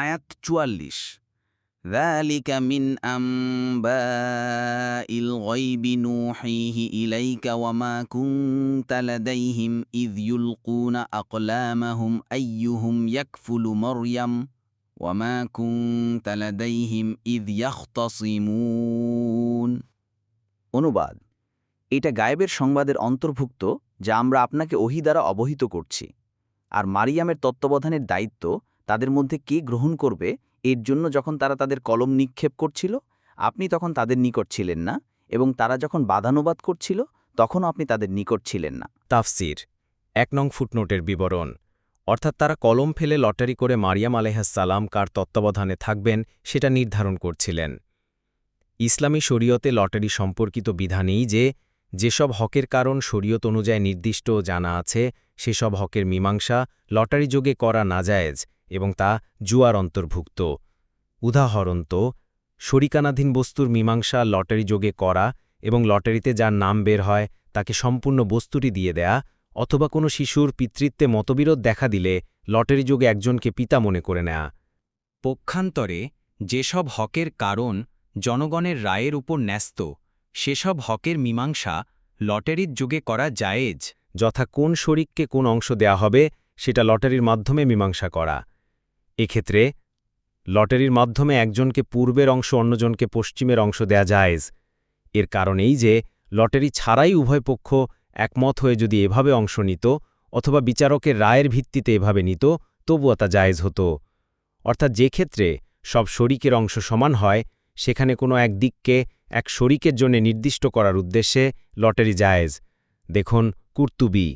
আয়াত ৪৪ ذَلِكَ مِنْ أَنْبَاءِ الْغَيْبِ نُوحِيهِ إِلَيْكَ وَمَا كُنْتَ لَدَيْهِمْ إِذْ يُلْقُونَ أَقْلَامَهُمْ أَيُّهُمْ يَكْفُلُ مَرْيَمَ وَمَا كُنْتَ لَدَيْهِمْ إِذْ يَخْتَصِمُونَ। অনুবাদ: এটা গায়েবের সংবাদের অন্তর্ভুক্ত যা আমরা আপনাকে ওহী দ্বারা অবহিত করছি। আর মারিয়ামের তত্ত্বাবধানের দায়িত্ব তাদের মধ্যে কে গ্রহণ করবে এর জন্য যখন তারা তাদের কলম নিক্ষেপ করছিল, আপনি তখন তাদের নিকট ছিলেন না, এবং তারা যখন বাদানুবাদ করছিল তখনও আপনি তাদের নিকট ছিলেন না। তাফসির ১ নং ফুটনোটের বিবরণ, অর্থাৎ তারা কলম ফেলে লটারি করে মারিয়াম আলাইহিসসালাম কার তত্ত্বাবধানে থাকবেন সেটা নির্ধারণ করছিলেন। ইসলামী শরীয়তে লটারি সম্পর্কিত বিধানেই যেসব হকের কারণ শরীয়ত অনুযায়ী নির্দিষ্ট ও জানা আছে সেসব হকের মীমাংসা লটারি যোগে করা নাজায়েজ এবং তা জুয়ার অন্তর্ভুক্ত। উদাহরণত শরিকানাধীন বস্তুর মীমাংসা লটারি যোগে করা এবং লটারিতে যার নাম বের হয় তাকে সম্পূর্ণ বস্তুটি দিয়ে দেয়া, অথবা কোনো শিশুর পিতৃত্বে মতবিরোধ দেখা দিলে লটারি যোগে একজনকে পিতা মনে করে নেয়া। পক্ষান্তরে যেসব হকের কারণ জনগণের রায়ের উপর ন্যস্ত সেসব হকের মীমাংসা লটারির যোগে করা জায়েজ, যথা কোন শরিককে কোন অংশ দেয়া হবে সেটা লটারির মাধ্যমে মীমাংসা করা। এক্ষেত্রে লটারির মাধ্যমে একজনকে পূর্বের অংশ অন্যজনকে পশ্চিমের অংশ দেয়া জায়েজ। এর কারণ এই যে লটারি ছাড়াই উভয় পক্ষ একমত হয়ে যদি এভাবে অংশ নিত অথবা বিচারকের রায়ের ভিত্তিতে এভাবে নিত তবুও তা জায়েজ হতো। অর্থাৎ যে ক্ষেত্রে সব শরিকের অংশ সমান হয় সেখানে কোনো এক দিককে এক শরিকের জন্য নির্দিষ্ট করার উদ্দেশ্যে লটারি জায়েজ। দেখুন কুরতুবী।